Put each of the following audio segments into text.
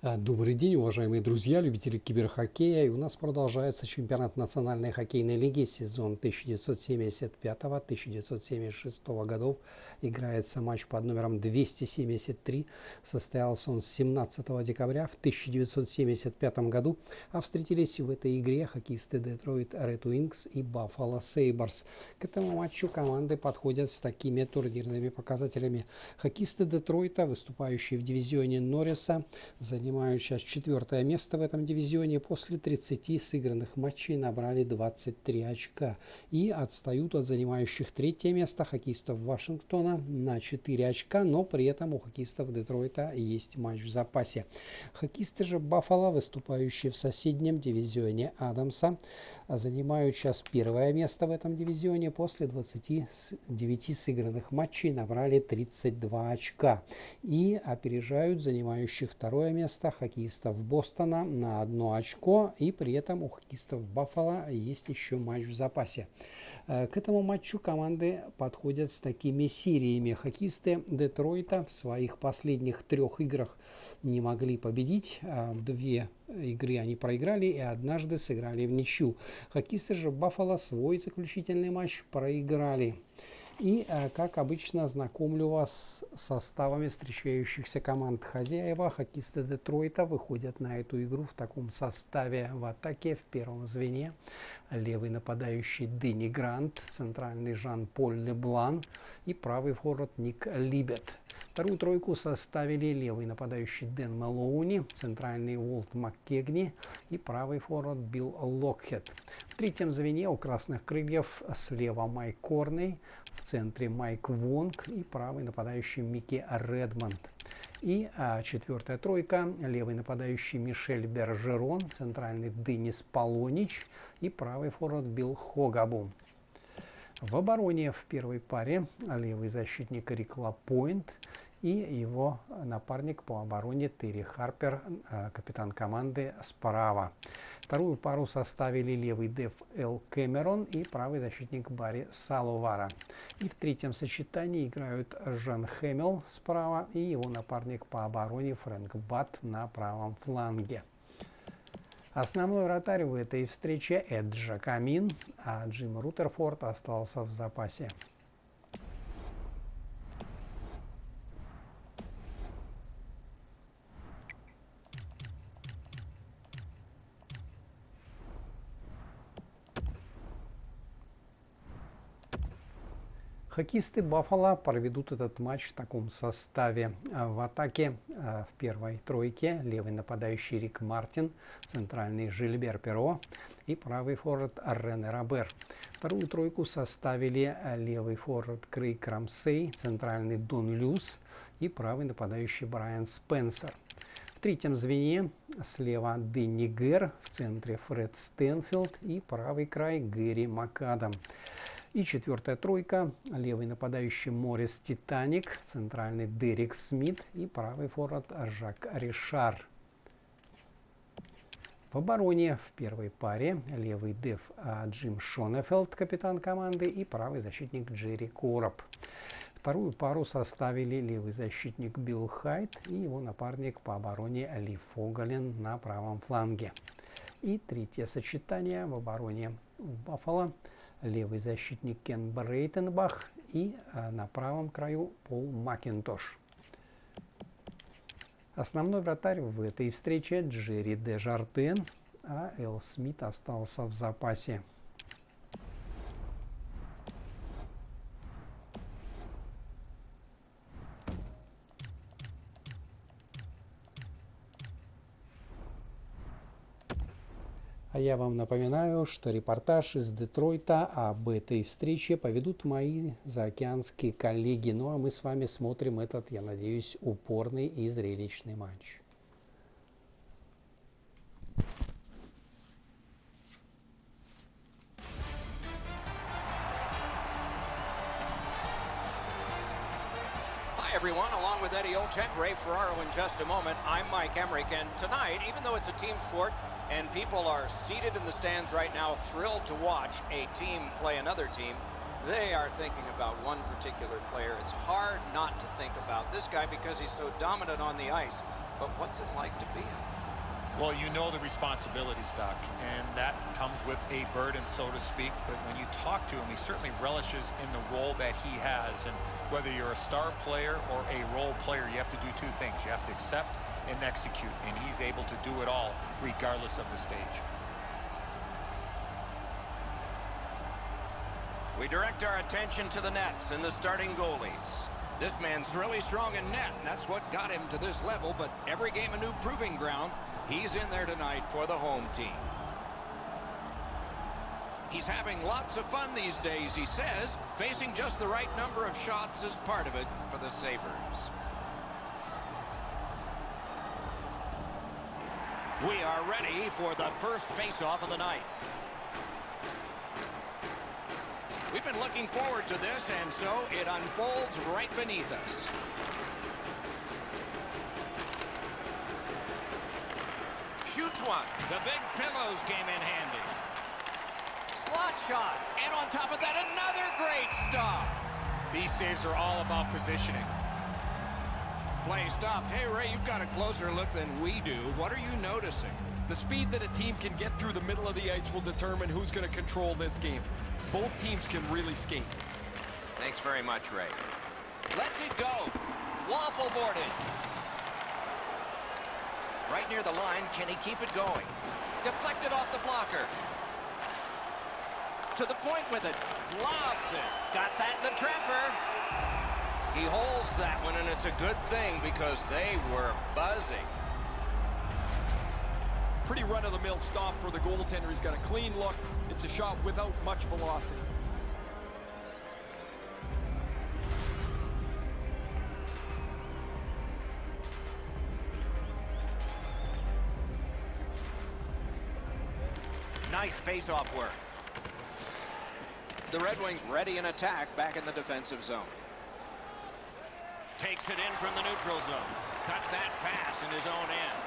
Добрый день, уважаемые друзья, любители киберхоккея. И у нас продолжается чемпионат Национальной хоккейной лиги, сезон 1975-1976 годов. Играется матч под номером 273. Состоялся он 17 декабря в 1975 году. А встретились в этой игре хоккеисты Detroit Red Wings и Buffalo Sabres. К этому матчу команды подходят с такими турнирными показателями. Хоккеисты Детройта, выступающие в дивизионе Норриса, занимают сейчас 4-е место в этом дивизионе. После 30 сыгранных матчей набрали 23 очка и отстают от занимающих 3-е место хоккеистов Вашингтона на 4 очка, но при этом у хоккеистов Детройта есть матч в запасе. Хоккеисты же Баффало, выступающие в соседнем дивизионе Адамса, занимают сейчас 1-е место в этом дивизионе. После 29 сыгранных матчей набрали 32 очка и опережают занимающих 2-е место хоккеистов Бостона на 1 очко, и при этом у хоккеистов Баффало есть еще матч в запасе. К этому матчу команды подходят с такими сериями. Хоккеисты Детройта в своих последних 3 играх не могли победить. 2 игры они проиграли и однажды сыграли в ничью. Хоккеисты же Баффало свой заключительный матч проиграли. И, как обычно, знакомлю вас с составами встречающихся команд. Хозяева, хоккеисты Детройта, выходят на эту игру в таком составе: в атаке в первом звене левый нападающий Дэнни Грант, центральный Жан-Поль Леблан и правый форвард Ник Либет. Вторую тройку составили левый нападающий Дэн Мэлоуни, центральный Уолт Маккегни и правый форвард Билл Локхед. В третьем звене у красных крыльев слева Майк Корней, в центре Майк Вонг и правый нападающий Микки Редмонд. И 4-я тройка: левый нападающий Мишель Бержерон, центральный Денис Полонич и правый форвард Билл Хогабу. В обороне в первой паре левый защитник Рик Лапойнт и его напарник по обороне Терри Харпер, капитан команды, справа. Вторую пару составили левый Дэв Эл Кэмерон и правый защитник Барри Саловара. И в третьем сочетании играют Жан Хэмилл справа и его напарник по обороне Фрэнк Бат на правом фланге. Основной вратарь в этой встрече Эд Джакамин, а Джим Рутерфорд остался в запасе. Хоккеисты Баффало проведут этот матч в таком составе. В атаке в первой тройке левый нападающий Рик Мартин, центральный Жильбер Перо и правый форвард Рене Робер. Вторую тройку составили левый форвард Крейг Рамсей, центральный Дон Люс и правый нападающий Брайан Спенсер. В третьем звене слева Дэнни Гэр, в центре Фред Стэнфилд и правый край Гэри Макадам. И 4-я тройка: левый нападающий Морис Титаник, центральный Дерек Смит и правый форвард Жак Ришар. В обороне в первой паре левый Дэв Джим Шонефелд, капитан команды, и правый защитник Джерри Короб. Вторую пару составили левый защитник Билл Хайт и его напарник по обороне Ли Фогален на правом фланге. И третье сочетание в обороне Баффало: левый защитник Кен Брейтенбах и на правом краю Пол Макинтош. Основной вратарь в этой встрече Джерри Дежарден, а Эл Смит остался в запасе. А я вам напоминаю, что репортаж из Детройта об этой встрече поведут мои заокеанские коллеги. Ну а мы с вами смотрим этот, я надеюсь, упорный и зрелищный матч. Everyone, along with Eddie Olczyk, Ray Ferraro in just a moment. I'm Mike Emmerich, and tonight, even though it's a team sport and people are seated in the stands right now, thrilled to watch a team play another team, they are thinking about one particular player. It's hard not to think about this guy because he's so dominant on the ice. but what's it like to be him? Well, you know the responsibility, Stock, and that comes with a burden, so to speak. But when you talk to him, he certainly relishes in the role that he has. And whether you're a star player or a role player, you have to do two things. You have to accept and execute, and he's able to do it all regardless of the stage. We direct our attention to the nets and the starting goalies. This man's really strong in net, and that's what got him to this level, but every game a new proving ground. He's in there tonight for the home team. He's having lots of fun these days, he says. Facing just the right number of shots is part of it for the Sabres. We are ready for the first face-off of the night. We've been looking forward to this, and so it unfolds right beneath us. Shoots one. The big pillows came in handy. Slot shot. And on top of that, another great stop. These saves are all about positioning. Play stopped. Hey, Ray, you've got a closer look than we do. What are you noticing? The speed that a team can get through the middle of the ice will determine who's going to control this game. Both teams can really skate. Thanks very much, Ray. Let's it go. Waffle boarded. Right near the line, can he keep it going? Deflected off the blocker. To the point with it. Lobs it. Got that in the trapper. He holds that one, and it's a good thing because they were buzzing. Pretty run-of-the-mill stop for the goaltender. He's got a clean look. It's a shot without much velocity. Nice face-off work. The Red Wings ready in attack back in the defensive zone. Takes it in from the neutral zone. Cuts that pass in his own end.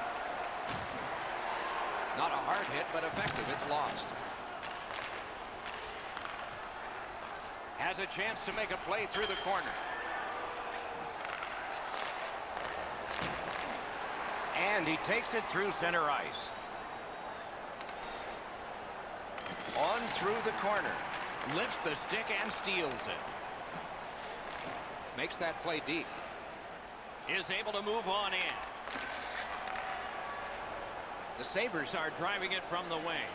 Not a hard hit, but effective. It's lost. Has a chance to make a play through the corner. And he takes it through center ice. On through the corner. Lifts the stick and steals it. Makes that play deep. Is able to move on in. The Sabres are driving it from the wing.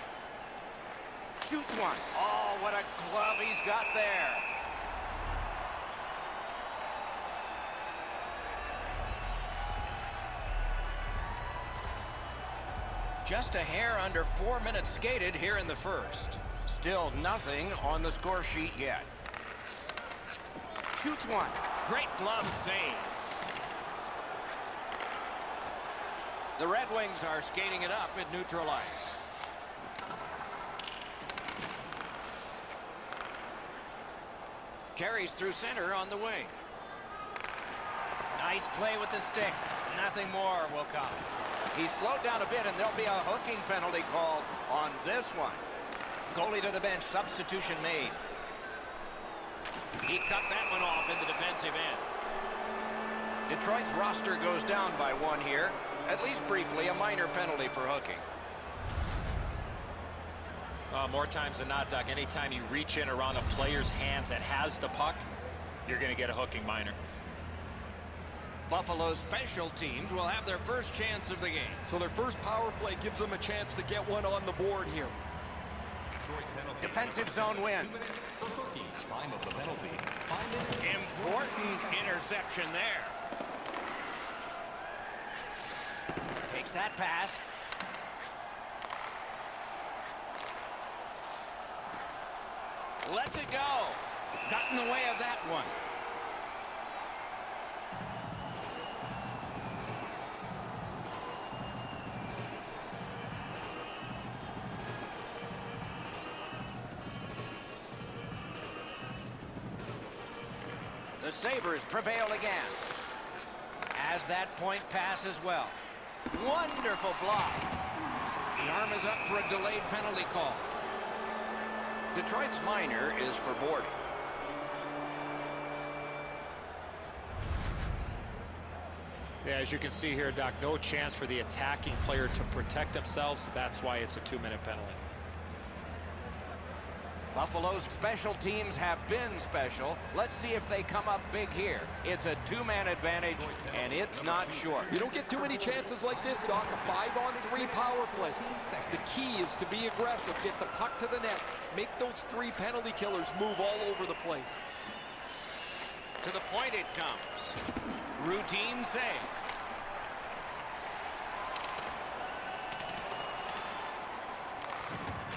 Shoots one. Oh, what a glove he's got there. Just a hair under 4 minutes skated here in the first. Still nothing on the score sheet yet. Shoots one. Great glove save. The Red Wings are skating it up at neutral ice. Carries through center on the wing. Nice play with the stick. Nothing more will come. He's slowed down a bit, and there'll be a hooking penalty called on this one. Goalie to the bench. Substitution made. He cut that one off in the defensive end. Detroit's roster goes down by one here. At least briefly, a minor penalty for hooking. More times than not, Doc, anytime you reach in around a player's hands that has the puck, you're going to get a hooking minor. Buffalo's special teams will have their first chance of the game. So their first power play gives them a chance to get one on the board here. Defensive zone win. Important interception there. Takes that pass. Lets it go. Got in the way of that one. The Sabres prevail again. As that point pass as well. Wonderful block. The arm is up for a delayed penalty call. Detroit's minor is for boarding. Yeah, as you can see here, Doc, no chance for the attacking player to protect themselves. That's why it's a 2-minute penalty. Buffalo's special teams have been special. Let's see if they come up big here. It's a 2-man advantage, and it's not short. You don't get too many chances like this, Doc. A 5-on-3 power play. The key is to be aggressive, get the puck to the net, make those 3 penalty killers move all over the place. To the point it comes. Routine save.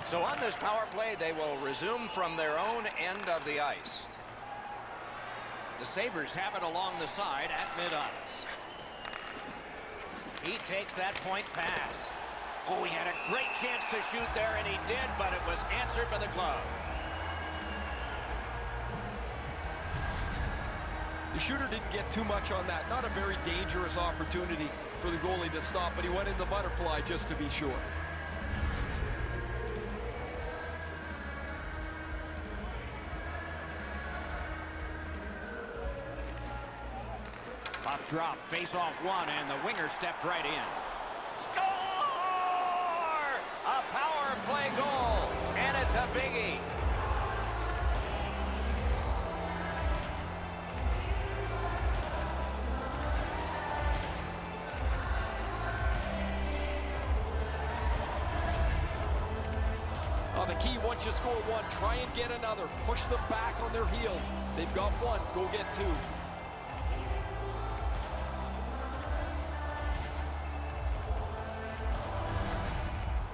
So on this power play, they will resume from their own end of the ice. The Sabres have it along the side at mid-ice. He takes that point pass. Oh, he had a great chance to shoot there, and he did, but it was answered by the glove. The shooter didn't get too much on that. Not a very dangerous opportunity for the goalie to stop, but he went in the butterfly just to be sure. Puck drop, face-off one, and the winger stepped right in. Score! A power play goal, and it's a biggie. The key, once you score one, try and get another. Push them back on their heels. They've got one, go get 2.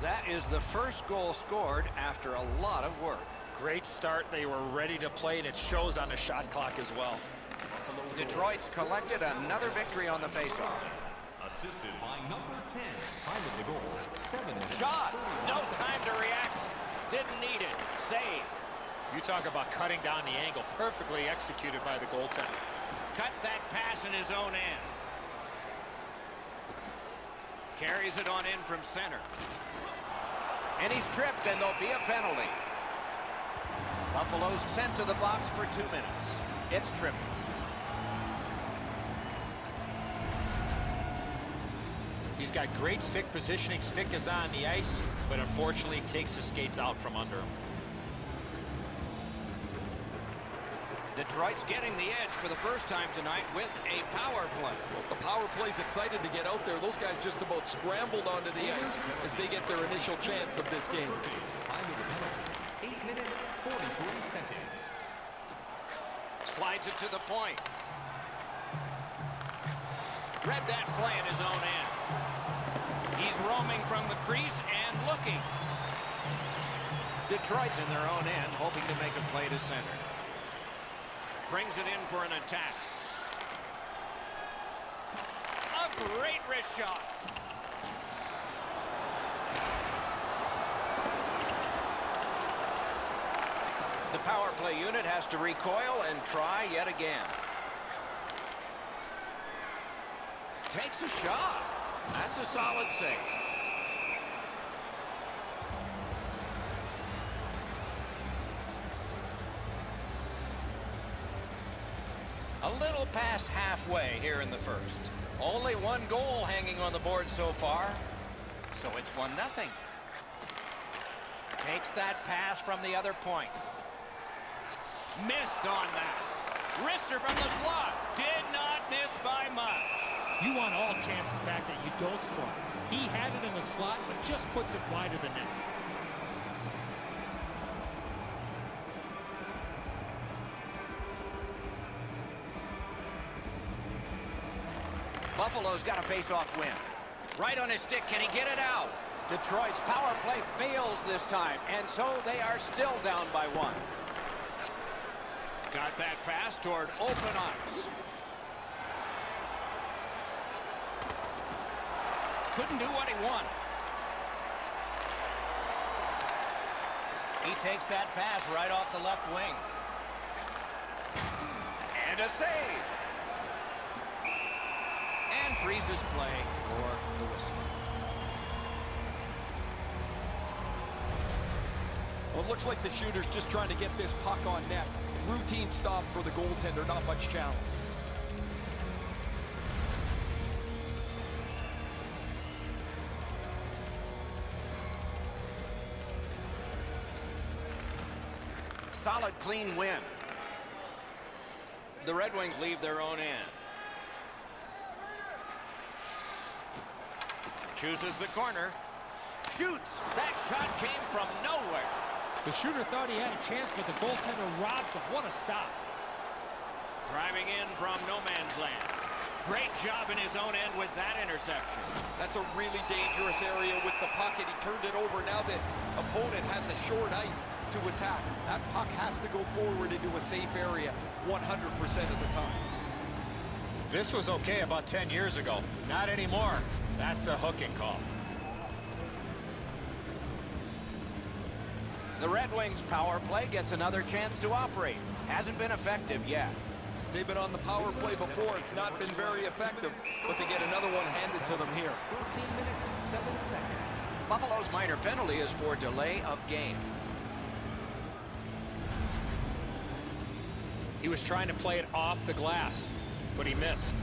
That is the first goal scored after a lot of work. Great start. They were ready to play, and it shows on the shot clock as well. Detroit's collected another victory on the faceoff. Assisted by number 10, time of the goal, 7. Shot! No time to react. Didn't need it. Save. You talk about cutting down the angle. Perfectly executed by the goaltender. Cut that pass in his own end. Carries it on in from center. And he's tripped, and there'll be a penalty. Buffalo's sent to the box for 2 minutes. It's tripped. He's got great stick positioning. Stick is on the ice, but unfortunately takes the skates out from under him. Detroit's getting the edge for the first time tonight with a power play. Well, the power play's excited to get out there. Those guys just about scrambled onto the ice as they get their initial chance of this game. Time of the penalty, 8 minutes, 43 seconds. Slides it to the point. Read that play in his own end. He's roaming from the crease and looking. Detroit's in their own end, hoping to make a play to center. Brings it in for an attack. A great wrist shot. The power play unit has to recoil and try yet again. Takes a shot. That's a solid save. A little past halfway here in the first. Only one goal hanging on the board so far. So it's 1-0. Takes that pass from the other point. Missed on that. Wrister from the slot. Did not miss by much. You want all chances back that you don't score. He had it in the slot, but just puts it wide of the net. Buffalo's got a face-off win. Right on his stick. Can he get it out? Detroit's power play fails this time, and so they are still down by 1. Got that pass toward open ice. Couldn't do what he wanted. He takes that pass right off the left wing. And a save. And freezes play for the whistle. Well, it looks like the shooter's just trying to get this puck on net. Routine stop for the goaltender, not much challenge. solid, clean win. The Red Wings leave their own end. Chooses the corner. Shoots. That shot came from nowhere. The shooter thought he had a chance, but the goaltender robs him. What a stop. Driving in from no man's land. Great job in his own end with that interception. That's a really dangerous area with the puck, and he turned it over. Now the opponent has a short ice to attack. That puck has to go forward into a safe area 100% of the time. This was okay about 10 years ago. Not anymore. That's a hooking call. The Red Wings power play gets another chance to operate. Hasn't been effective yet. They've been on the power play before. It's not been very effective, but they get another one handed to them here. 14 minutes, 7 seconds. Buffalo's minor penalty is for delay of game. He was trying to play it off the glass, but he missed.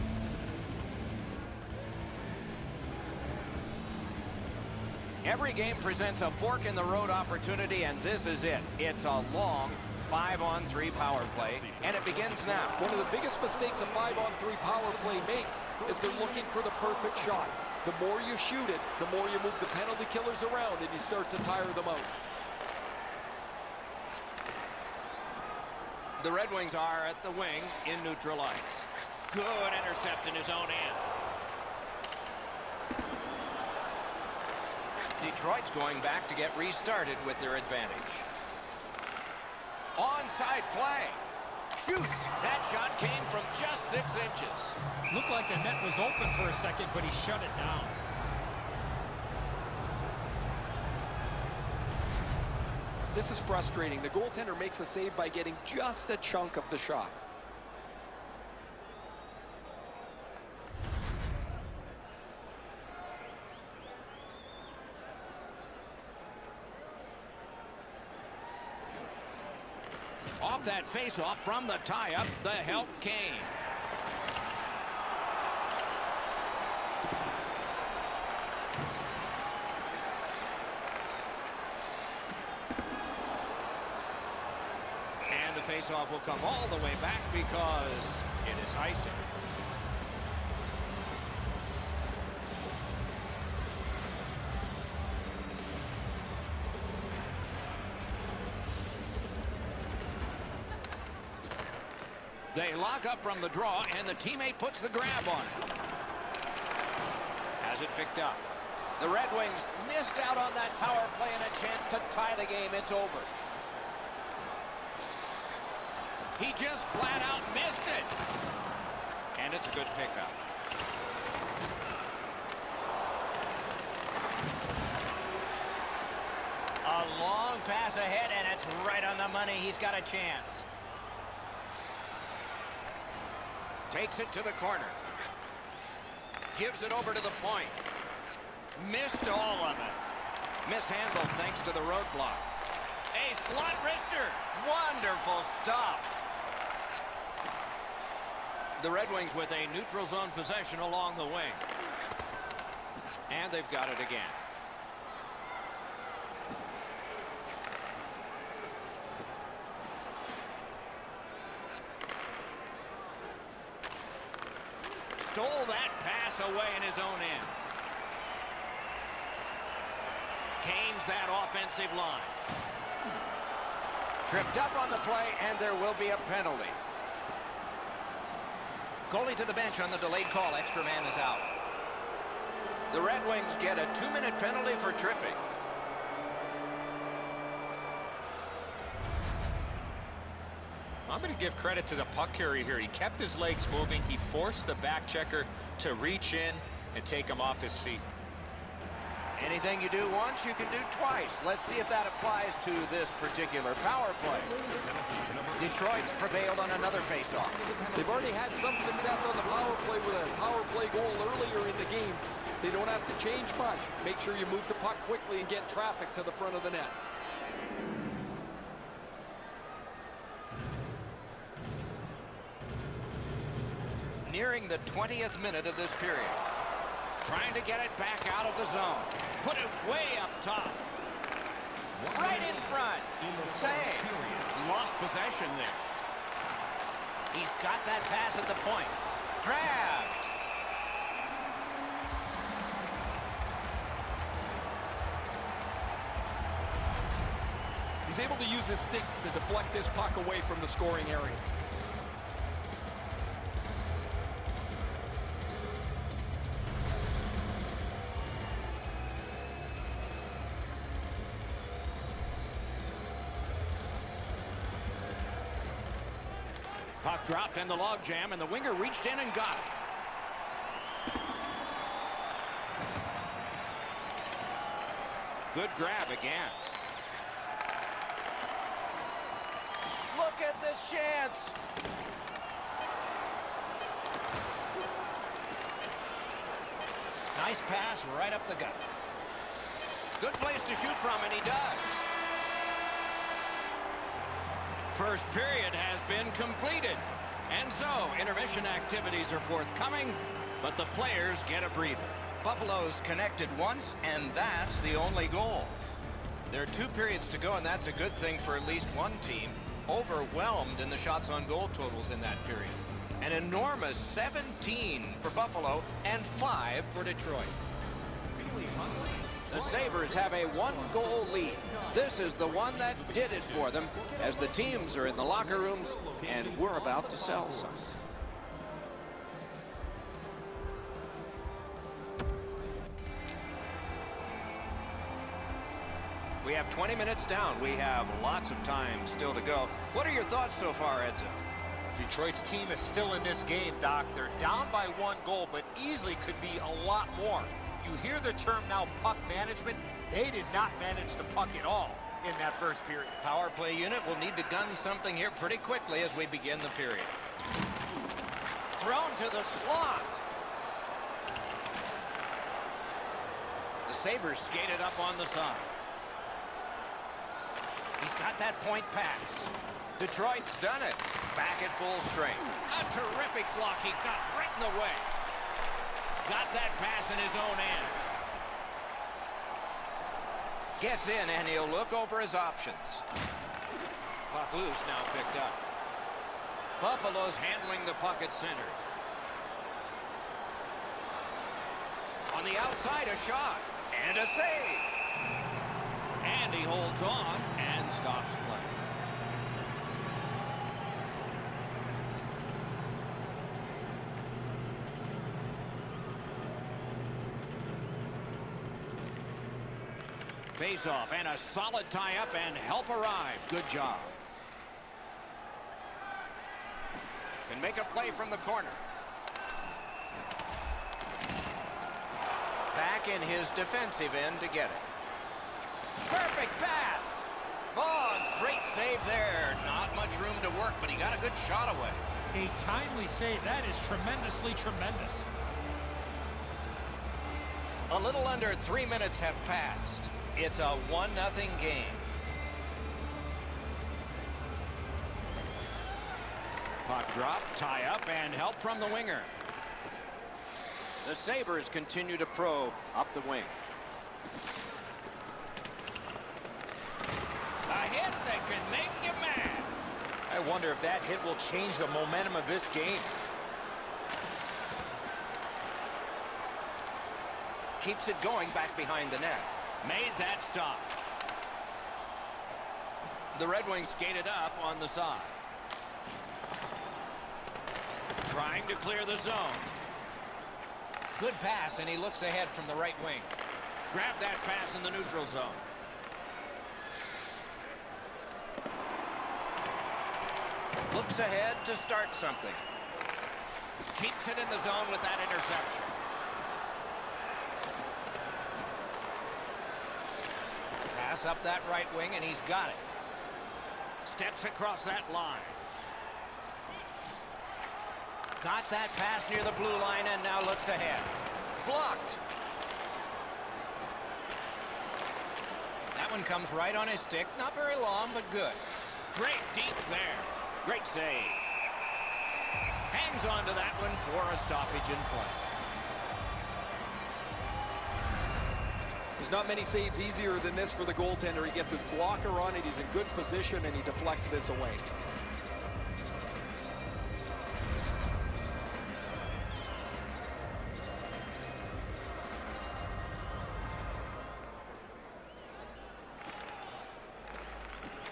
Every game presents a fork-in-the-road opportunity, and this is it. It's a long 5-on-3 power play, and it begins now. One of the biggest mistakes a 5-on-3 power play makes is they're looking for the perfect shot. The more you shoot it, the more you move the penalty killers around, and you start to tire them out. The Red Wings are at the wing in neutral ice. Good intercept in his own end. Detroit's going back to get restarted with their advantage. Onside play. Shoots. That shot came from just 6 inches. Looked like the net was open for a second, but he shut it down. This is frustrating. The goaltender makes a save by getting just a chunk of the shot. Off that face-off from the tie-up, the help came. And the face-off will come all the way back because it is icing. They lock up from the draw, and the teammate puts the grab on it. Has it picked up. The Red Wings missed out on that power play and a chance to tie the game. It's over. He just flat out missed it. And it's a good pickup. A long pass ahead, and it's right on the money. He's got a chance. Takes it to the corner. Gives it over to the point. Missed all of it. Mishandled thanks to the roadblock. A slot wrister. Wonderful stop. The Red Wings with a neutral zone possession along the wing. And they've got it again. Stole that pass away in his own end. Canes that offensive line. Tripped up on the play, and there will be a penalty. Goalie to the bench on the delayed call. Extra man is out. The Red Wings get a 2-minute penalty for tripping. I'm going to give credit to the puck carrier here. He kept his legs moving. He forced the back checker to reach in and take him off his feet. Anything you do once, you can do twice. Let's see if that applies to this particular power play. Detroit's prevailed on another faceoff. They've already had some success on the power play with a power play goal earlier in the game. They don't have to change much. Make sure you move the puck quickly and get traffic to the front of the net. Nearing the 20th minute of this period. Trying to get it back out of the zone. Put it way up top. Right in front. Save. Lost possession there. He's got that pass at the point. Grabbed. He's able to use his stick to deflect this puck away from the scoring area. Puck dropped in the log jam, and the winger reached in and got it. Good grab again. Look at this chance. Nice pass right up the gut. Good place to shoot from, and he does. First period has been completed. And so, intermission activities are forthcoming, but the players get a breather. Buffalo's connected once, and that's the only goal. There are 2 periods to go, and that's a good thing for at least one team. Overwhelmed in the shots on goal totals in that period. An enormous 17 for Buffalo and 5 for Detroit. The Sabres have a 1-goal lead. This is the one that did it for them as the teams are in the locker rooms and we're about to sell some. We have 20 minutes down. We have lots of time still to go. What are your thoughts so far, Edzo? Detroit's team is still in this game, Doc. They're down by 1 goal, but easily could be a lot more. You hear the term now, puck management. They did not manage the puck at all in that first period. Power play unit will need to gun something here pretty quickly as we begin the period. Thrown to the slot. The Sabres skated up on the side. He's got that point pass. Detroit's done it. Back at full strength. A terrific block. He got right in the way. Got that pass in his own end. Gets in, and he'll look over his options. Puck loose, now picked up. Buffalo's handling the puck at center. On the outside, a shot. And a save. And he holds on and stops play. Face-off and a solid tie-up and help arrive. Good job. Can make a play from the corner. Back in his defensive end to get it. Perfect pass. Oh, great save there. Not much room to work, but he got a good shot away. A timely save. That is tremendously tremendous. A little under 3 minutes have passed. It's a 1-0 game. Puck drop, tie up, and help from the winger. The Sabres continue to probe up the wing. A hit that can make you mad. I wonder if that hit will change the momentum of this game. Keeps it going back behind the net. Made that stop. The Red Wings skated up on the side. Trying to clear the zone. Good pass, and he looks ahead from the right wing. Grab that pass in the neutral zone. Looks ahead to start something. Keeps it in the zone with that interception. Pass up that right wing, and he's got it. Steps across that line. Got that pass near the blue line, and now looks ahead. Blocked. That one comes right on his stick. Not very long, but good. Great deep there. Great save. Hangs on to that one for a stoppage in play. There's not many saves easier than this for the goaltender. He gets his blocker on it, he's in good position, and he deflects this away.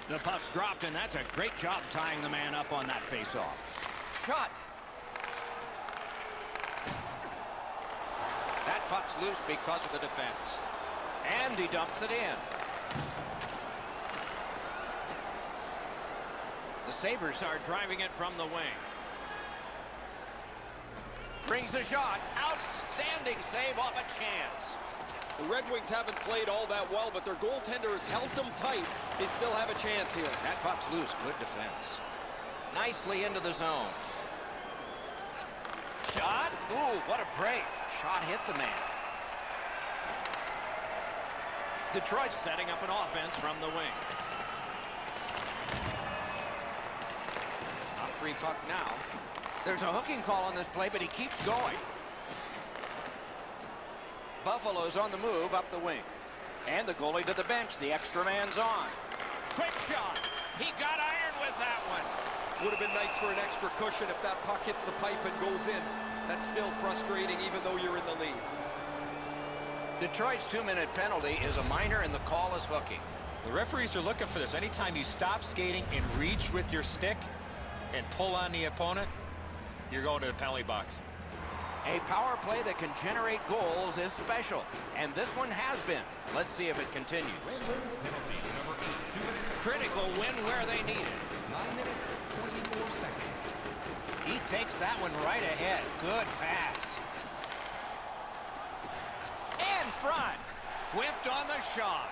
The puck's dropped, and that's a great job tying the man up on that faceoff. Shot. That puck's loose because of the defense. And he dumps it in. The Sabres are driving it from the wing. Brings a shot. Outstanding save off a chance. The Red Wings haven't played all that well, but their goaltender has held them tight. They still have a chance here. That puck's loose. Good defense. Nicely into the zone. Shot. Ooh, what a break. Shot hit the man. Detroit's setting up an offense from the wing. A free puck now. There's a hooking call on this play, but he keeps going. Buffalo's on the move up the wing. And the goalie to the bench. The extra man's on. Quick shot. He got iron with that one. Would have been nice for an extra cushion if that puck hits the pipe and goes in. That's still frustrating even though you're in the lead. Detroit's 2-minute penalty is a minor, and the call is hooking. The referees are looking for this. Anytime you stop skating and reach with your stick and pull on the opponent, you're going to the penalty box. A power play that can generate goals is special, and this one has been. Let's see if it continues. Red Wings penalty number 8, 2 minutes. Critical win where they need it. 9 minutes, 24 seconds. He takes that one right ahead. Good pass. In front. Whiffed on the shot.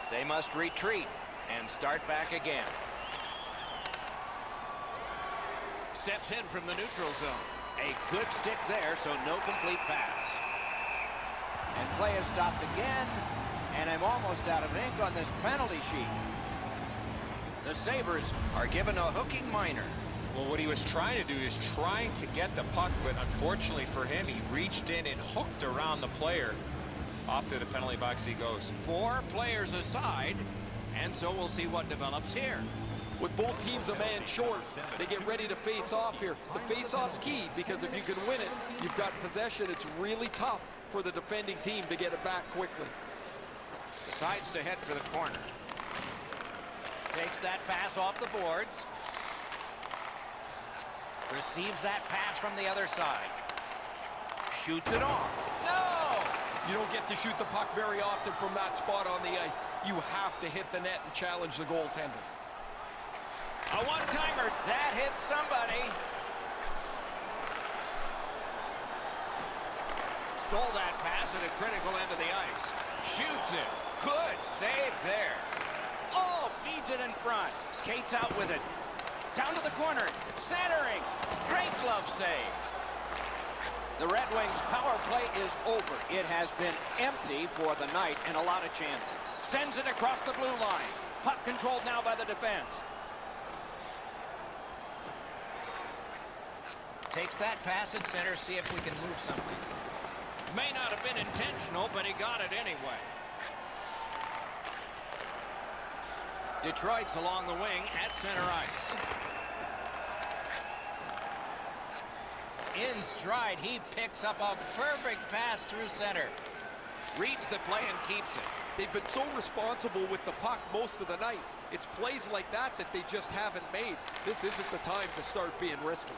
They must retreat and start back again. Steps in from the neutral zone. A good stick there, so no complete pass. And play is stopped again. And I'm almost out of ink on this penalty sheet. The Sabres are given a hooking minor. Well, what he was trying to do is trying to get the puck, but unfortunately for him, he reached in and hooked around the player. Off to the penalty box he goes. 4 players aside, and so we'll see what develops here. With both teams a man short, they get ready to face off here. The face-off's key, because if you can win it, you've got possession. It's really tough for the defending team to get it back quickly. Decides to head for the corner. Takes that pass off the boards. Receives that pass from the other side. Shoots it off. No! You don't get to shoot the puck very often from that spot on the ice. You have to hit the net and challenge the goaltender. A one-timer. That hits somebody. Stole that pass at a critical end of the ice. Shoots it. Good save there. Oh, feeds it in front. Skates out with it. Down to the corner. Centering. Great glove save. The Red Wings' power play is over. It has been empty for the night and a lot of chances. Sends it across the blue line. Puck controlled now by the defense. Takes that pass at center, see if we can move something. May not have been intentional, but he got it anyway. Detroit's along the wing at center ice. In stride, he picks up a perfect pass through center. Reads the play and keeps it. They've been so responsible with the puck most of the night. It's plays like that that they just haven't made. This isn't the time to start being risky.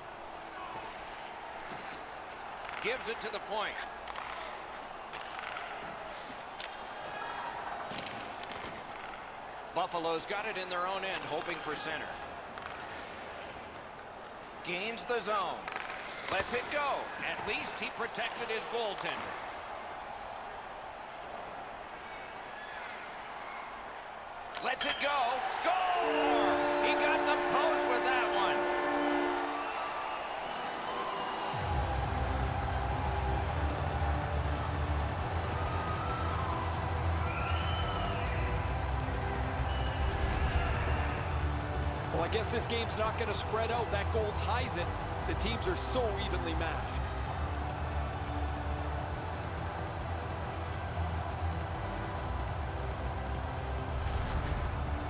Gives it to the point. Buffalo's got it in their own end, hoping for center. Gains the zone. Lets it go. At least he protected his goaltender. Lets it go. Score! He got the post with that one. Well, I guess this game's not going to spread out. That goal ties it. The teams are so evenly matched.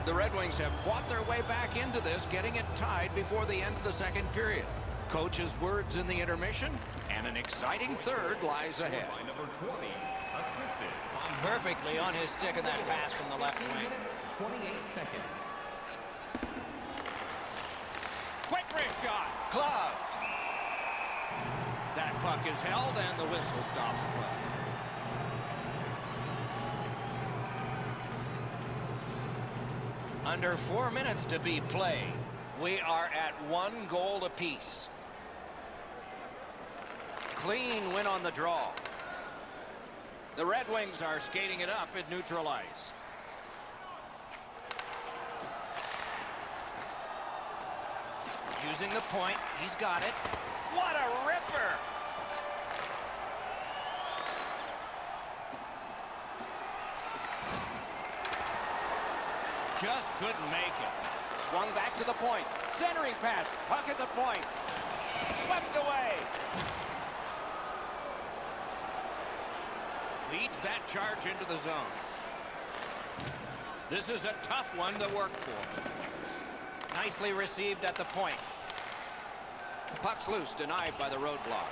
The Red Wings have fought their way back into this, getting it tied before the end of the second period. Coach's words in the intermission, and an exciting third lies ahead. By number 20, assisted by Perfectly on his stick in that pass from the left wing. 28 seconds. Quick wrist shot, gloved. That puck is held, and the whistle stops play. Under 4 minutes to be played. We are at 1 goal apiece. Clean win on the draw. The Red Wings are skating it up at neutral ice. Using the point, he's got it. What a ripper! Just couldn't make it. Swung back to the point. Centering pass. Puck at the point. Swept away. Leads that charge into the zone. This is a tough one to work for. Nicely received at the point. Puck's loose, denied by the roadblock.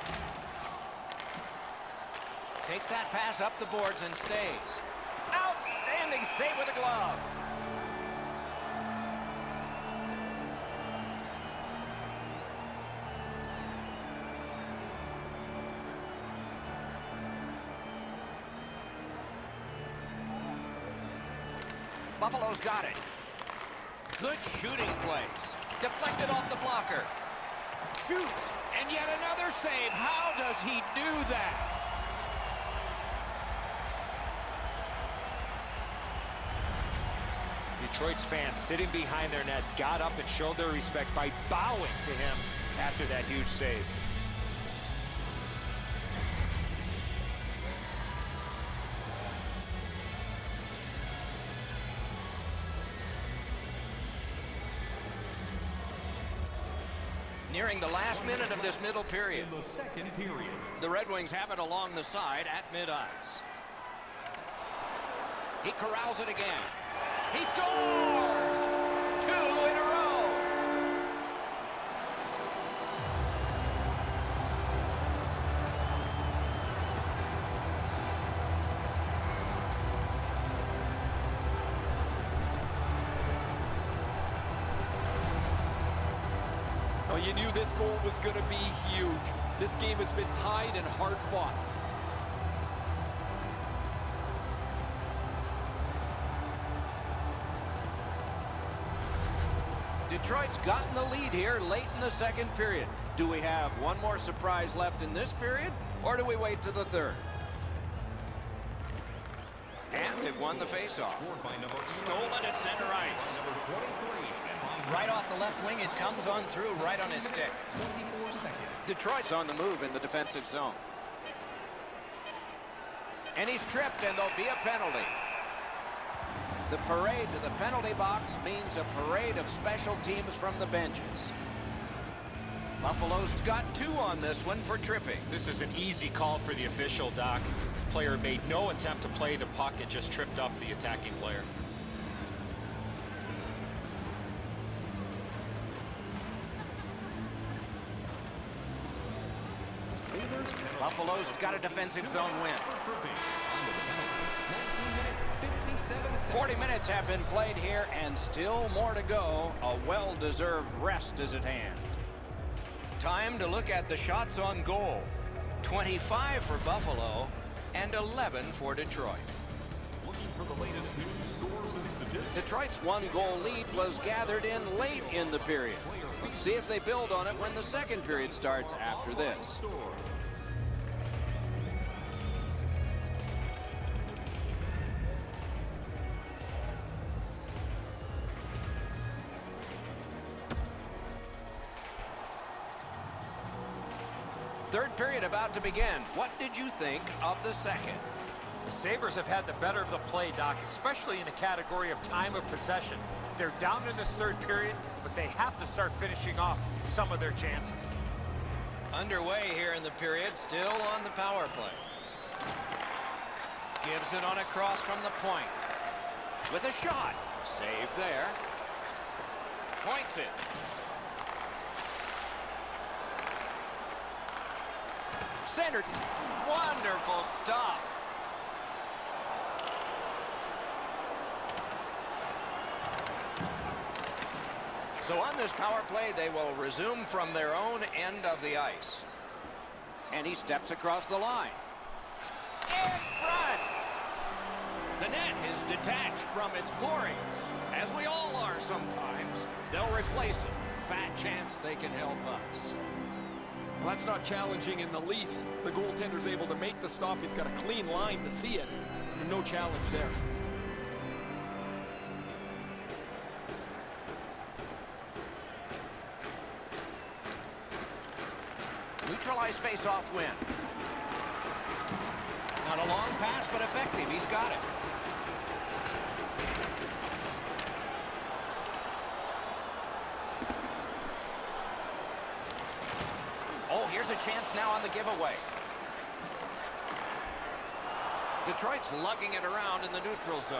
Takes that pass up the boards and stays. Outstanding save with a glove. Buffalo's got it. Good shooting place. Deflected off the blocker. Shoots, and yet another save. How does he do that? Detroit's fans sitting behind their net got up and showed their respect by bowing to him after that huge save. Nearing the last minute of this middle period. In the second period. The Red Wings have it along the side at mid-ice. He corrals it again. He scores! 2 in a row. Well, you knew this goal was going to be huge. This game has been tied and hard fought. Detroit's gotten the lead here late in the second period. Do we have one more surprise left in this period, or do we wait to the third? And they've won the faceoff. Stolen at center ice. Right off the left wing, it comes on through right on his stick. Detroit's on the move in the defensive zone. And he's tripped, and there'll be a penalty. The parade to the penalty box means a parade of special teams from the benches. Buffalo's got 2 on this one for tripping. This is an easy call for the official, Doc. Player made no attempt to play the puck and just tripped up the attacking player. Buffalo's got a defensive zone win. 40 minutes have been played here, and still more to go. A well-deserved rest is at hand. Time to look at the shots on goal. 25 for Buffalo and 11 for Detroit. Looking for the latest news, scores, and statistics. Detroit's 1-goal lead was gathered in late in the period. Let's see if they build on it when the second period starts after this. Third period about to begin. What did you think of the second? The Sabres have had the better of the play, Doc, especially in the category of time of possession. They're down in this third period, but they have to start finishing off some of their chances. Underway here in the period, still on the power play. Gives it on a cross from the point. With a shot. Save there. Points it. Centered. Wonderful stop. So on this power play, they will resume from their own end of the ice. And he steps across the line. In front! The net is detached from its moorings, as we all are sometimes. They'll replace it. Fat chance they can help us. Well, that's not challenging in the least. The goaltender's able to make the stop. He's got a clean line to see it. No challenge there. Neutralized face-off win. Not a long pass, but effective. He's got it. Oh, here's a chance now on the giveaway. Detroit's lugging it around in the neutral zone.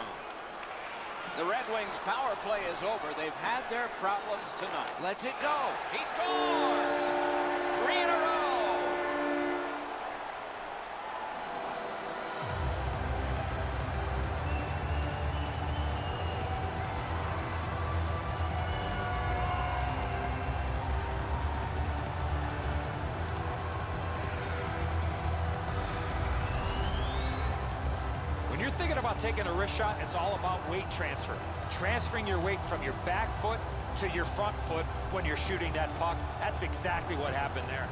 The Red Wings' power play is over. They've had their problems tonight. Lets it go. He scores! 3 in a row. When you're thinking about taking a wrist shot, it's all about weight transfer. Transferring your weight from your back foot to your front foot when you're shooting that puck. That's exactly what happened there.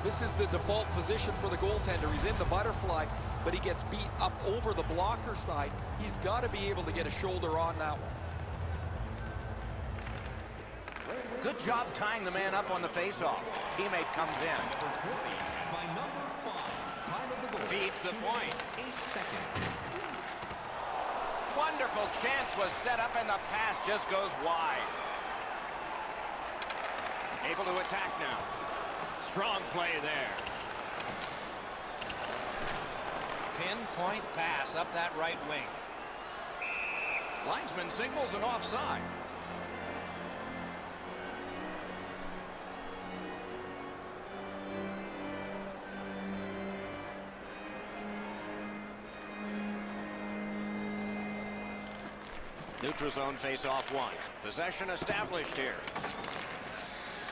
This is the default position for the goaltender. He's in the butterfly, but he gets beat up over the blocker side. He's got to be able to get a shoulder on that one. Good job tying the man up on the faceoff. Teammate comes in. By number 5, time of the goal. Feeds the point. 8 seconds. Wonderful chance was set up and the pass just goes wide. Able to attack now. Strong play there. Pinpoint pass up that right wing. Linesman signals an offside. Neutral zone face-off 1. Possession established here.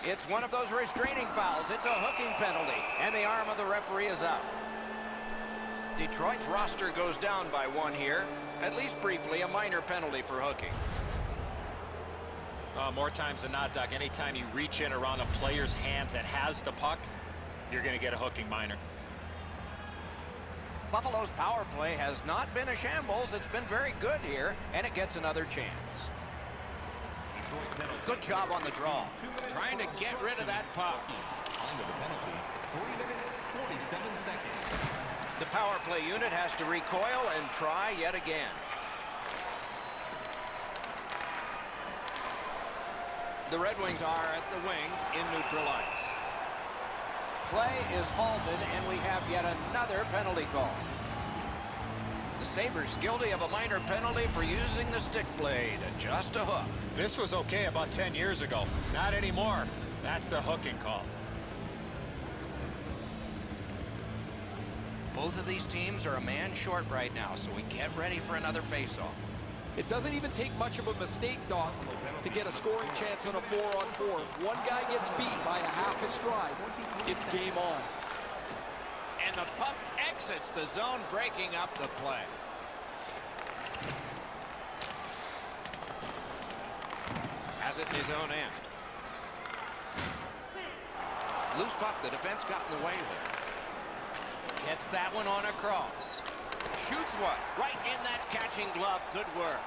It's one of those restraining fouls. It's a hooking penalty, and the arm of the referee is up. Detroit's roster goes down by 1 here. At least briefly, a minor penalty for hooking. More times than not, Doc, anytime you reach in around a player's hands that has the puck, you're going to get a hooking minor. Buffalo's power play has not been a shambles. It's been very good here, and it gets another chance. Good job on the draw. Trying to get rid of that puck. Time of the penalty, 3 minutes, 47 seconds. The power play unit has to recoil and try yet again. The Red Wings are at the wing in neutral ice. Play is halted, and we have yet another penalty call. The Sabres guilty of a minor penalty for using the stick blade, just a hook. This was okay about 10 years ago. Not anymore. That's a hooking call. Both of these teams are a man short right now, so we get ready for another faceoff. It doesn't even take much of a mistake, Doc, to get a scoring chance on a 4-on-4. If one guy gets beat by a half a stride, it's game on. And the puck exits the zone, breaking up the play. Has it in his own end. Loose puck, the defense got in the way there. Gets that one on across. Shoots one right in that catching glove. Good work.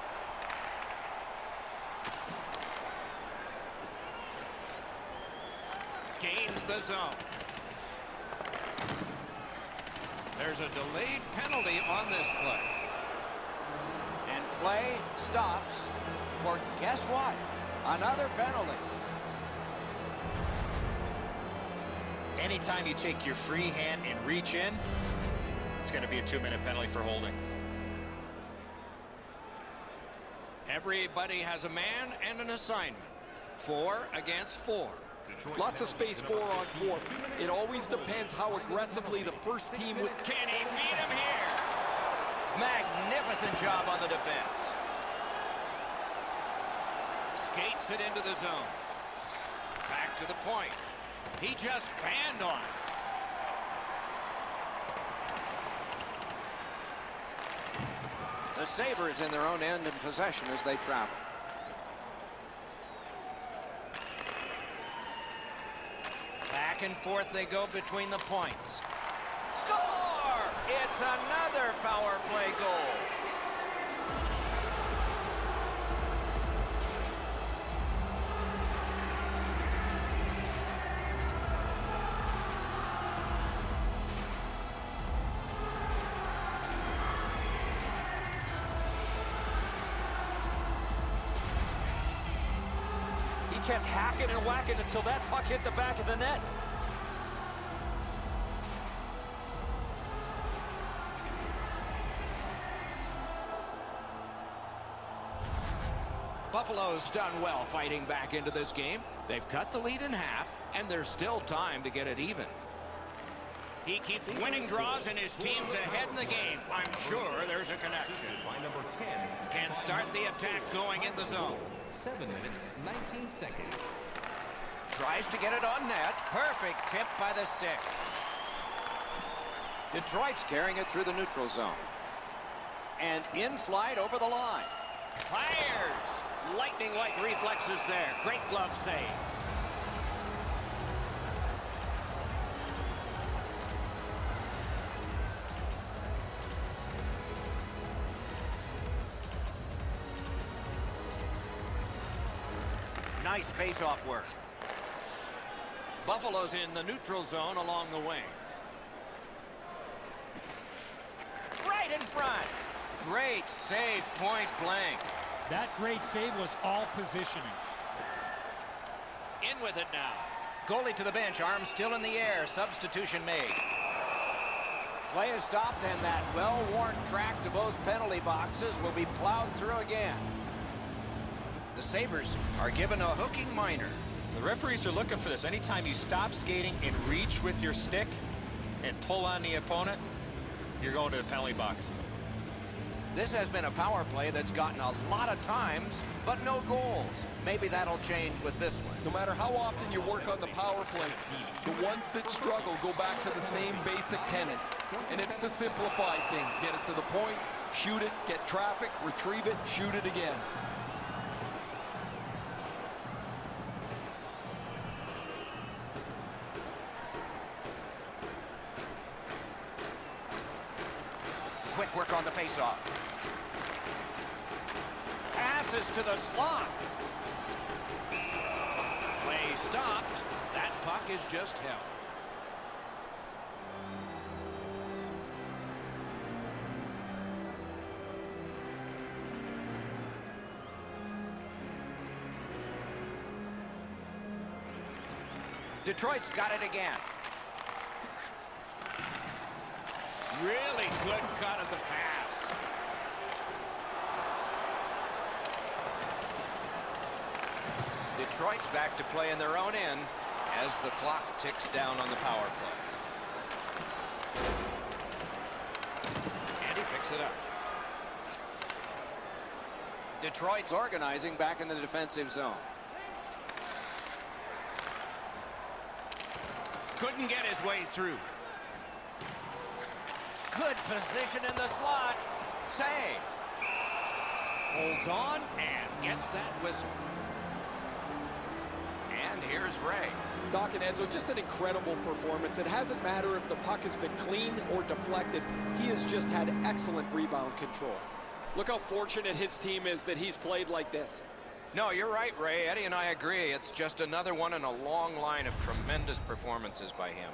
Gains the zone. There's a delayed penalty on this play. And play stops for, guess what? Another penalty. Anytime you take your free hand and reach in, it's going to be a 2-minute penalty for holding. Everybody has a man and an assignment. 4 against 4. Lots of space 4-on-4. It always depends how aggressively the first team would... Can he beat him here? Magnificent job on the defense. Skates it into the zone. Back to the point. He just fanned on it. The Sabres in their own end in possession as they travel. Back and forth they go between the points. Score! It's another power play goal. He kept hacking and whacking until that puck hit the back of the net. Buffalo's done well fighting back into this game. They've cut the lead in half, and there's still time to get it even. He keeps winning draws, and his team's ahead in the game. I'm sure there's a connection. By number 10. Can start the attack going in the zone. 7 minutes, 19 seconds. Tries to get it on net. Perfect tip by the stick. Detroit's carrying it through the neutral zone. And in flight over the line. Fires! Lightning-like reflexes there. Great glove save. Nice face-off work. Buffalo's in the neutral zone along the wing. Right in front. Great save, point blank. That great save was all positioning. In with it now. Goalie to the bench, arms still in the air. Substitution made. Play is stopped, and that well-worn track to both penalty boxes will be plowed through again. The Sabres are given a hooking minor. The referees are looking for this. Anytime you stop skating and reach with your stick and pull on the opponent, you're going to the penalty box. This has been a power play that's gotten a lot of times, but no goals. Maybe that'll change with this one. No matter how often you work on the power play, the ones that struggle go back to the same basic tenets. And it's to simplify things. Get it to the point, shoot it, get traffic, retrieve it, shoot it again. Quick work on the faceoff. Passes to the slot. Play stopped. That puck is just held. Detroit's got it again. Really good cut of the pass. Detroit's back to play in their own end as the clock ticks down on the power play. And he picks it up. Detroit's organizing back in the defensive zone. Couldn't get his way through. Good position in the slot. Save. Holds on and gets that whistle. And here's Ray. Doc and Enzo, just an incredible performance. It hasn't mattered if the puck has been clean or deflected. He has just had excellent rebound control. Look how fortunate his team is that he's played like this. No, you're right, Ray. Eddie and I agree. It's just another one in a long line of tremendous performances by him.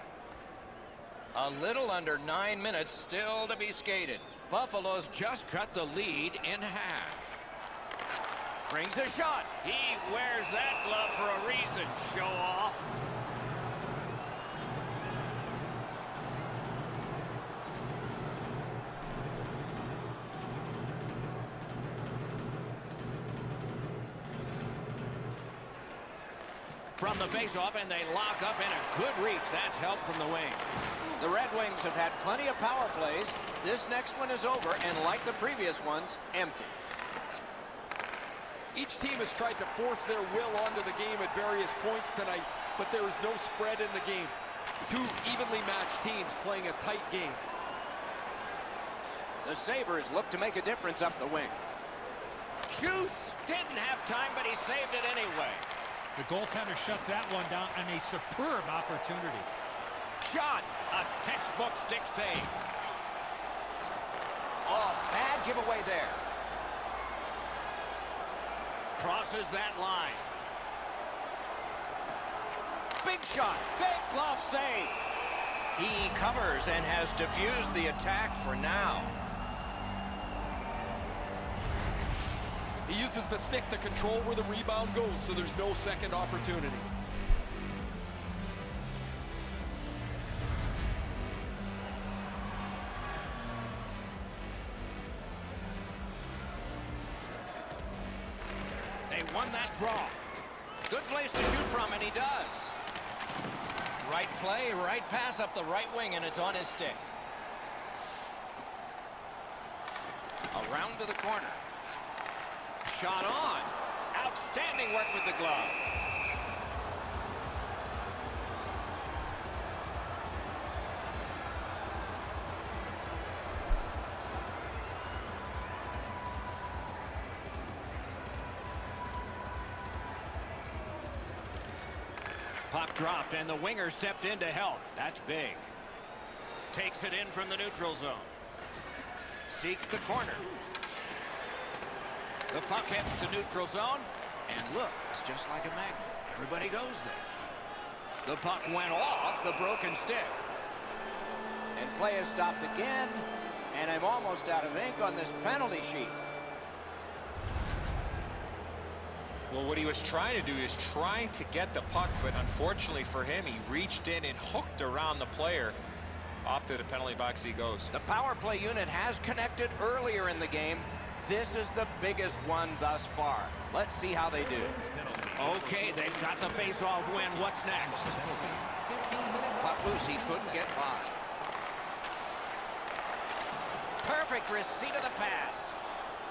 A little under 9 minutes still to be skated. Buffalo's just cut the lead in half. Brings a shot. He wears that glove for a reason. Show off. from the faceoff, and they lock up in a good reach. That's help from the wing. The Red Wings have had plenty of power plays. This next one is over, and like the previous ones, empty. Each team has tried to force their will onto the game at various points tonight, but there is no spread in the game. Two evenly matched teams playing a tight game. The Sabres look to make a difference up the wing. Shoots! Didn't have time, but he saved it anyway. The goaltender shuts that one down on a superb opportunity. Shot! A textbook stick save. Oh, bad giveaway there. Crosses that line. Big shot. Big glove save. He covers and has diffused the attack for now. He uses the stick to control where the rebound goes, so there's no second opportunity. They won that draw. Good place to shoot from, and he does. Right play, right pass up the right wing, and it's on his stick. Around to the corner. Shot on. Outstanding work with the glove. Puck dropped, and the winger stepped in to help. That's big. Takes it in from the neutral zone. Seeks the corner. The puck heads to neutral zone, and look, it's just like a magnet. Everybody goes there. The puck went off the broken stick. And play is stopped again, and I'm almost out of ink on this penalty sheet. Well, what he was trying to do is trying to get the puck, but unfortunately for him, he reached in and hooked around the player. Off to the penalty box he goes. The power play unit has connected earlier in the game. This is the biggest one thus far. Let's see how they do. Okay, they've got the face-off win. What's next? Puck loose, he couldn't get by. Perfect receipt of the pass.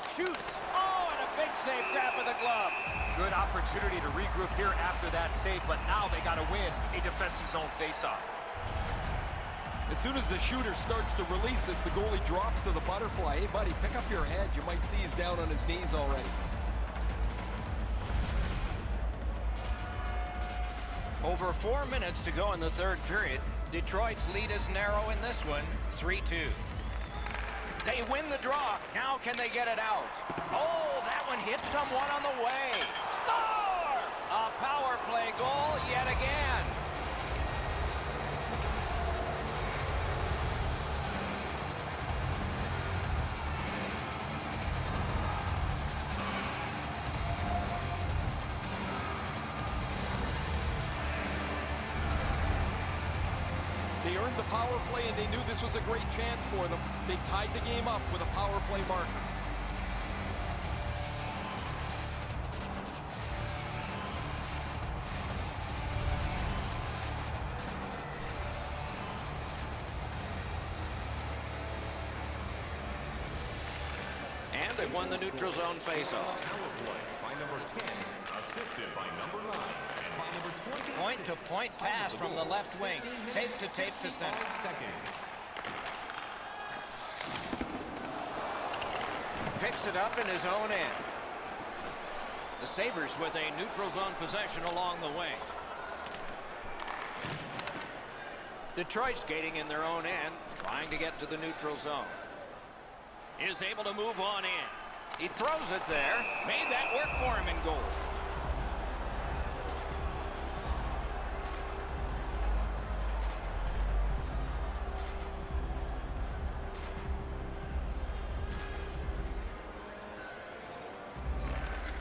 Shoots. Oh, and a big save grab with the glove. Good opportunity to regroup here after that save, but now they got to win a defensive zone face-off. As soon as the shooter starts to release this, the goalie drops to the butterfly. Hey, buddy, pick up your head. You might see he's down on his knees already. Over 4 minutes to go in the third period. Detroit's lead is narrow in this one, 3-2. They win the draw. Now can they get it out? Oh, that one hit someone on the way. Score! A power play goal yet again. They earned the power play, and they knew this was a great chance for them. They tied the game up with a power play marker. And they won the neutral zone faceoff. By number 10, assisted by number 9, and by number 20. Point-to-point pass from the left wing. Tape to tape to center. Picks it up in his own end. The Sabres with a neutral zone possession along the way. Detroit skating in their own end, trying to get to the neutral zone. Is able to move on in. He throws it there. Made that work for him in goal.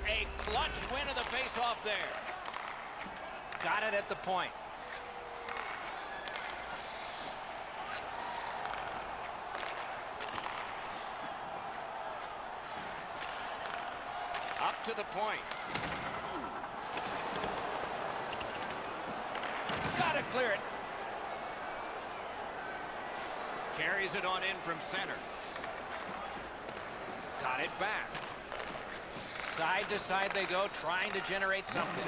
A clutch win of the faceoff there. Got it at the point. Up to the point. clear it. Carries it on in from center. Got it back. Side to side they go, trying to generate something.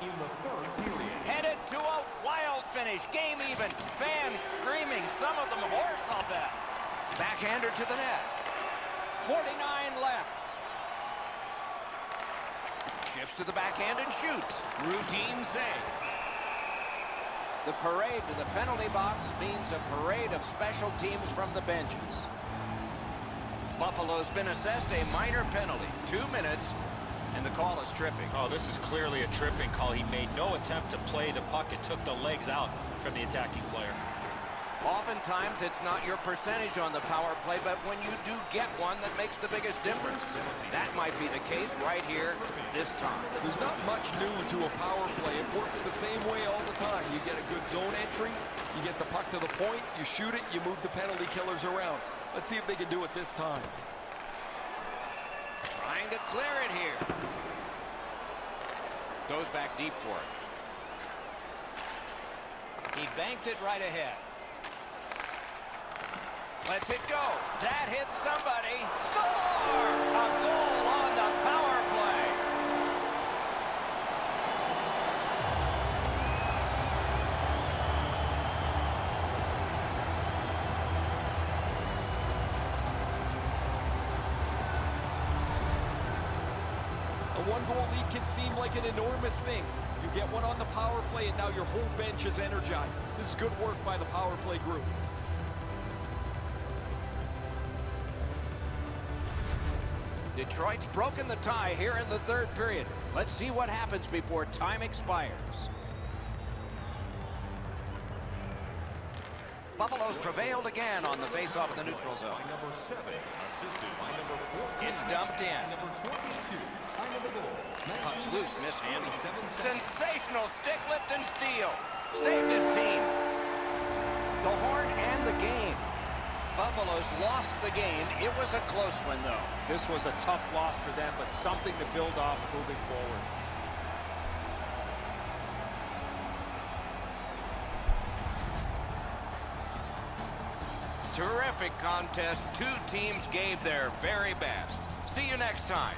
In the third period. Headed to a wild finish. Game even. Fans screaming. Some of them hoarse, I'll bet. Backhander to the net. 49 left. Shifts to the backhand and shoots. Routine save. The parade to the penalty box means a parade of special teams from the benches. Buffalo's been assessed a minor penalty. 2 minutes, and the call is tripping. Oh, this is clearly a tripping call. He made no attempt to play the puck. It took the legs out from the attacking player. Oftentimes, it's not your percentage on the power play, but when you do get one, that makes the biggest difference. That might be the case right here this time. There's not much new to a power play. It works the same way all the time. You get a good zone entry, you get the puck to the point, you shoot it, you move the penalty killers around. Let's see if they can do it this time. Trying to clear it here. Goes back deep for it. He banked it right ahead. Lets it go. That hits somebody. Score! A goal on the power play. A one-goal lead can seem like an enormous thing. You get one on the power play, and now your whole bench is energized. This is good work by the power play group. Detroit's broken the tie here in the third period. Let's see what happens before time expires. Buffalo's prevailed again on the faceoff of the neutral zone. By number 7, assisted by number 14. It's dumped in. Number 22, time of the goal. Puck's loose, mishandled. Sensational stick lift and steal. Saved his team. The horn and the game. Buffalo's lost the game. It was a close one, though. This was a tough loss for them, but something to build off moving forward. Terrific contest. Two teams gave their very best. See you next time.